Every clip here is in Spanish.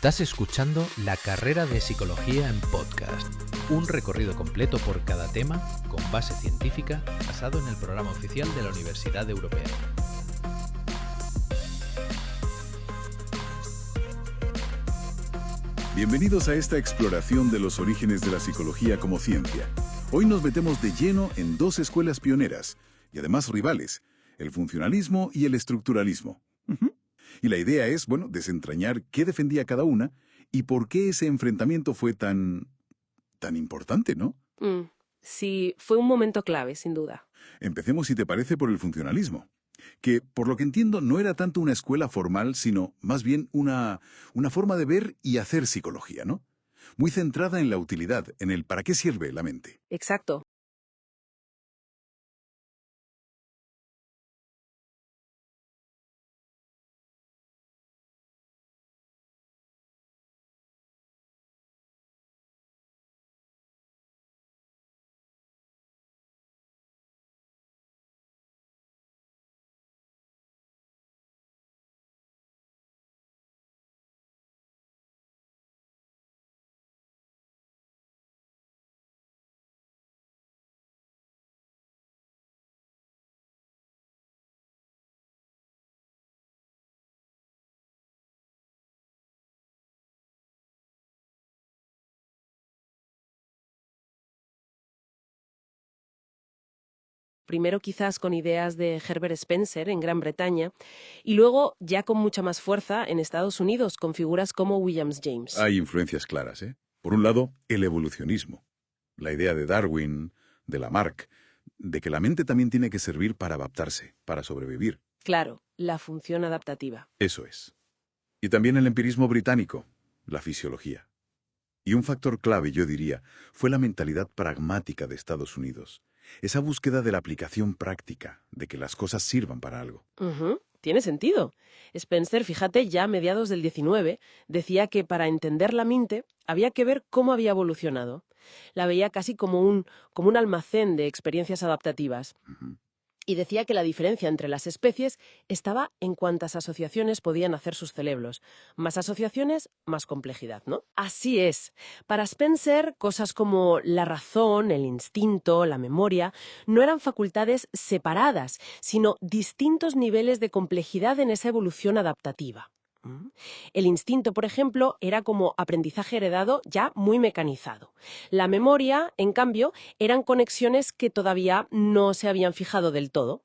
Estás escuchando La Carrera de Psicología en podcast, un recorrido completo por cada tema con base científica basado en el programa oficial de la Universidad Europea. Bienvenidos a esta exploración de los orígenes de la psicología como ciencia. Hoy nos metemos de lleno en dos escuelas pioneras, y además rivales, el funcionalismo y el estructuralismo. Y la idea es, desentrañar qué defendía cada una y por qué ese enfrentamiento fue tan importante, ¿no? Sí, fue un momento clave, sin duda. Empecemos, si te parece, por el funcionalismo, que, por lo que entiendo, no era tanto una escuela formal, sino más bien una forma de ver y hacer psicología, ¿no? Muy centrada en la utilidad, en el para qué sirve la mente. Exacto. Primero quizás con ideas de Herbert Spencer en Gran Bretaña y luego ya con mucha más fuerza en Estados Unidos con figuras como William James. Hay influencias claras, ¿eh? Por un lado, el evolucionismo. La idea de Darwin, de Lamarck, de que la mente también tiene que servir para adaptarse, para sobrevivir. Claro, la función adaptativa. Eso es. Y también el empirismo británico, la fisiología. Y un factor clave, yo diría, fue la mentalidad pragmática de Estados Unidos. Esa búsqueda de la aplicación práctica, de que las cosas sirvan para algo. Tiene sentido. Spencer, fíjate, ya a mediados del 19, decía que para entender la mente había que ver cómo había evolucionado. La veía casi como un almacén de experiencias adaptativas. Y decía que la diferencia entre las especies estaba en cuántas asociaciones podían hacer sus cerebros. Más asociaciones, más complejidad, ¿no? Así es. Para Spencer, cosas como la razón, el instinto, la memoria, no eran facultades separadas, sino distintos niveles de complejidad en esa evolución adaptativa. El instinto, por ejemplo, era como aprendizaje heredado ya muy mecanizado. La memoria, en cambio, eran conexiones que todavía no se habían fijado del todo.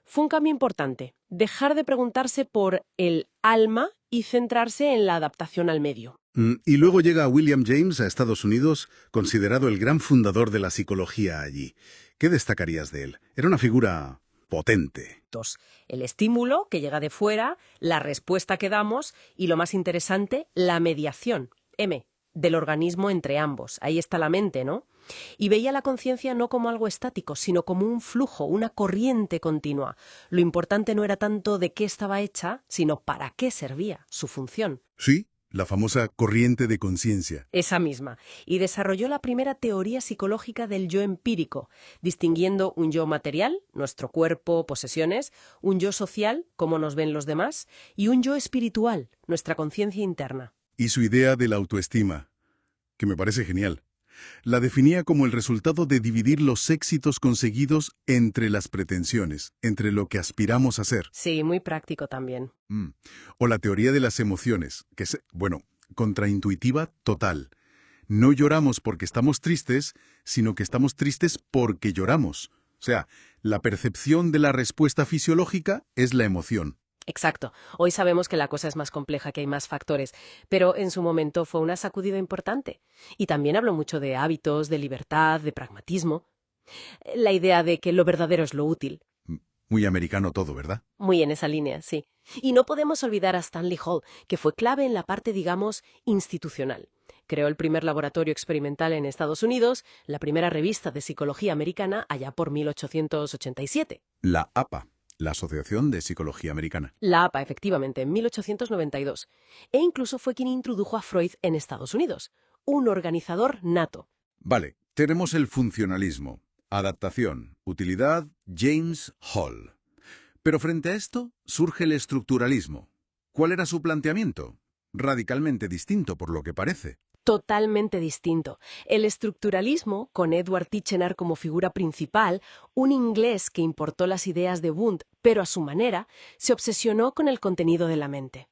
Fue un cambio importante, dejar de preguntarse por el alma y centrarse en la adaptación al medio. Y luego llega William James a Estados Unidos, considerado el gran fundador de la psicología allí. ¿Qué destacarías de él? Era una figura potente. El estímulo que llega de fuera, la respuesta que damos y, lo más interesante, la mediación, del organismo entre ambos. Ahí está la mente, ¿no? Y veía la conciencia no como algo estático, sino como un flujo, una corriente continua. Lo importante no era tanto de qué estaba hecha, sino para qué servía, su función. Sí, la famosa corriente de conciencia. Esa misma. Y desarrolló la primera teoría psicológica del yo empírico, distinguiendo un yo material, nuestro cuerpo, posesiones, un yo social, cómo nos ven los demás, y un yo espiritual, nuestra conciencia interna. Y su idea de la autoestima, que me parece genial. La definía como el resultado de dividir los éxitos conseguidos entre las pretensiones, entre lo que aspiramos a ser. Sí, muy práctico también. O la teoría de las emociones, que es, contraintuitiva total. No lloramos porque estamos tristes, sino que estamos tristes porque lloramos. O sea, la percepción de la respuesta fisiológica es la emoción. Exacto. Hoy sabemos que la cosa es más compleja, que hay más factores, pero en su momento fue una sacudida importante. Y también habló mucho de hábitos, de libertad, de pragmatismo. La idea de que lo verdadero es lo útil. Muy americano todo, ¿verdad? Muy en esa línea, sí. Y no podemos olvidar a Stanley Hall, que fue clave en la parte, digamos, institucional. Creó el primer laboratorio experimental en Estados Unidos, la primera revista de psicología americana allá por 1887. La APA. La Asociación de Psicología Americana. La APA, efectivamente, en 1892. E incluso fue quien introdujo a Freud en Estados Unidos. Un organizador nato. Vale, tenemos el funcionalismo, adaptación, utilidad, James Hall. Pero frente a esto surge el estructuralismo. ¿Cuál era su planteamiento? radicalmente distinto por lo que parece. Totalmente distinto. El estructuralismo, con Edward Titchener como figura principal, un inglés que importó las ideas de Wundt, pero a su manera, se obsesionó con el contenido de la mente.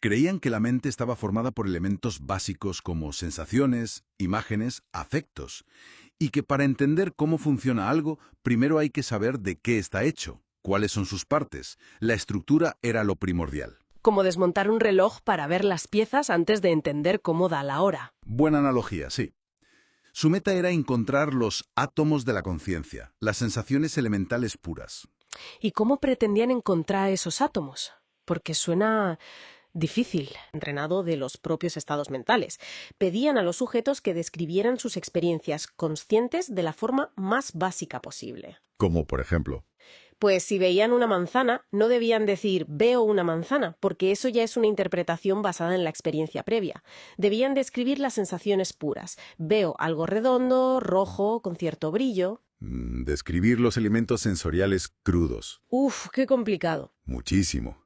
Creían que la mente estaba formada por elementos básicos como sensaciones, imágenes, afectos, y que para entender cómo funciona algo, primero hay que saber de qué está hecho, cuáles son sus partes. La estructura era lo primordial. Como desmontar un reloj para ver las piezas antes de entender cómo da la hora. Buena analogía, sí. Su meta era encontrar los átomos de la conciencia, las sensaciones elementales puras. ¿Y cómo pretendían encontrar esos átomos? Porque suena difícil, entrenado de los propios estados mentales. Pedían a los sujetos que describieran sus experiencias conscientes de la forma más básica posible. Como, por ejemplo, Pues si veían una manzana, no debían decir «veo una manzana», porque eso ya es una interpretación basada en la experiencia previa. Debían describir las sensaciones puras. Veo algo redondo, rojo, con cierto brillo. describir los elementos sensoriales crudos. Uf, qué complicado. Muchísimo.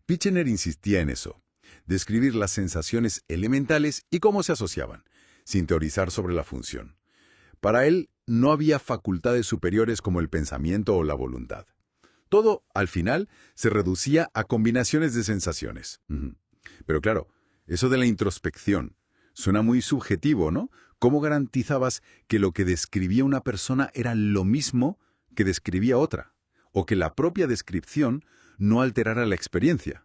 Titchener insistía en eso. Describir las sensaciones elementales y cómo se asociaban, sin teorizar sobre la función. Para él, no había facultades superiores como el pensamiento o la voluntad. Todo, al final, se reducía a combinaciones de sensaciones. Pero claro, eso de la introspección suena muy subjetivo, ¿no? ¿Cómo garantizabas que lo que describía una persona era lo mismo que describía otra? O que la propia descripción no alterara la experiencia.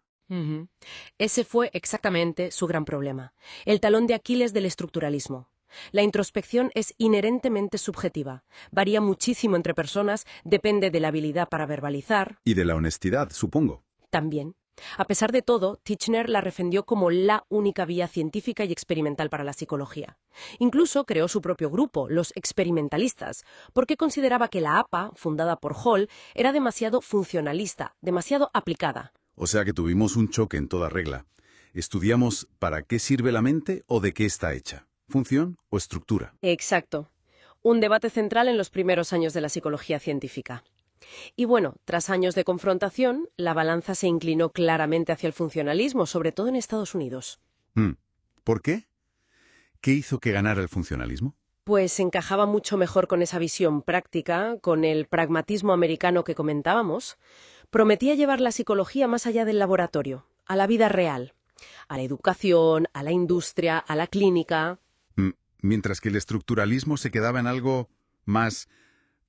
Ese fue exactamente su gran problema. El talón de Aquiles del estructuralismo. La introspección es inherentemente subjetiva. Varía muchísimo entre personas, depende de la habilidad para verbalizar. Y de la honestidad, supongo. También. A pesar de todo, Titchener la defendió como la única vía científica y experimental para la psicología. Incluso creó su propio grupo, los experimentalistas, porque consideraba que la APA, fundada por Hall, era demasiado funcionalista, demasiado aplicada. O sea que tuvimos un choque en toda regla. Estudiamos para qué sirve la mente o de qué está hecha. ¿Función o estructura? Exacto. Un debate central en los primeros años de la psicología científica. Y bueno, tras años de confrontación, la balanza se inclinó claramente hacia el funcionalismo, sobre todo en Estados Unidos. ¿Por qué? ¿Qué hizo que ganara el funcionalismo? Pues encajaba mucho mejor con esa visión práctica, con el pragmatismo americano que comentábamos. Prometía llevar la psicología más allá del laboratorio, a la vida real, a la educación, a la industria, a la clínica. Mientras que el estructuralismo se quedaba en algo más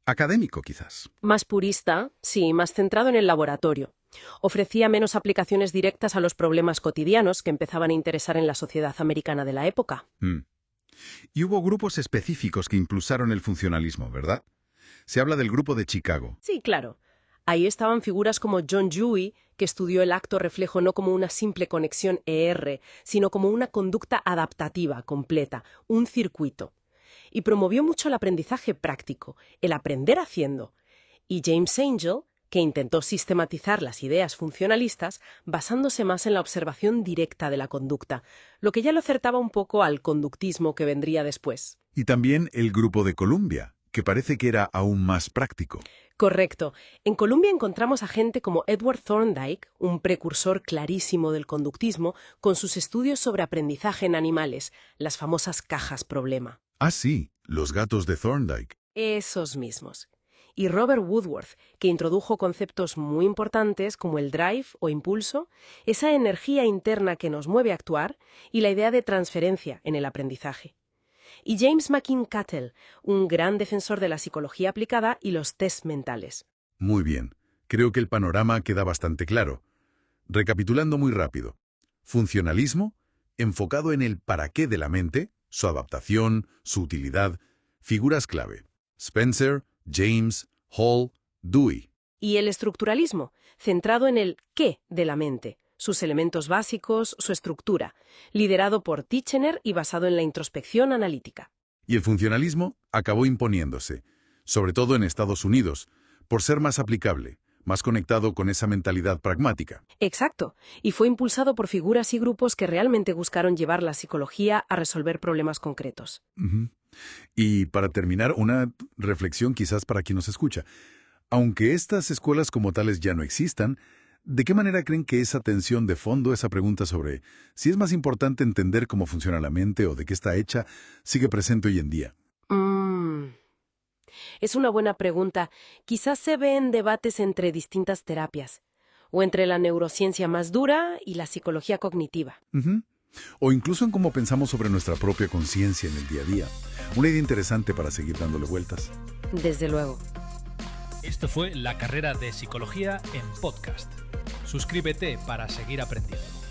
académico, quizás. Más purista, sí, más centrado en el laboratorio. Ofrecía menos aplicaciones directas a los problemas cotidianos que empezaban a interesar en la sociedad americana de la época. Y hubo grupos específicos que impulsaron el funcionalismo, ¿verdad? Se habla del grupo de Chicago. Sí, claro. Ahí estaban figuras como John Dewey, que estudió el acto reflejo no como una simple conexión ER, sino como una conducta adaptativa completa, un circuito. Y promovió mucho el aprendizaje práctico, el aprender haciendo. Y James Angel, que intentó sistematizar las ideas funcionalistas basándose más en la observación directa de la conducta, lo que ya lo acertaba un poco al conductismo que vendría después. Y también el grupo de Columbia, que parece que era aún más práctico. Correcto. En Columbia encontramos a gente como Edward Thorndike, un precursor clarísimo del conductismo, con sus estudios sobre aprendizaje en animales, las famosas cajas problema. Ah, sí, los gatos de Thorndike. Esos mismos. Y Robert Woodworth, que introdujo conceptos muy importantes como el drive o impulso, esa energía interna que nos mueve a actuar, y la idea de transferencia en el aprendizaje. Y James McIntyre, un gran defensor de la psicología aplicada y los test mentales. Muy bien. Creo que el panorama queda bastante claro. Recapitulando muy rápido. Funcionalismo, enfocado en el para qué de la mente, su adaptación, su utilidad, figuras clave. Spencer, James, Hall, Dewey. Y el estructuralismo, centrado en el qué de la mente, sus elementos básicos, su estructura, liderado por Titchener y basado en la introspección analítica. Y el funcionalismo acabó imponiéndose, sobre todo en Estados Unidos, por ser más aplicable, más conectado con esa mentalidad pragmática. Exacto, y fue impulsado por figuras y grupos que realmente buscaron llevar la psicología a resolver problemas concretos. Y para terminar, una reflexión quizás para quien nos escucha. Aunque estas escuelas como tales ya no existan, ¿De qué manera creen que esa tensión de fondo, esa pregunta sobre si es más importante entender cómo funciona la mente o de qué está hecha, sigue presente hoy en día? Es una buena pregunta. Quizás se ve en debates entre distintas terapias, o entre la neurociencia más dura y la psicología cognitiva. Ujú. O incluso en cómo pensamos sobre nuestra propia conciencia en el día a día. Una idea interesante para seguir dándole vueltas. Desde luego. Esto fue La Carrera de Psicología en podcast. Suscríbete para seguir aprendiendo.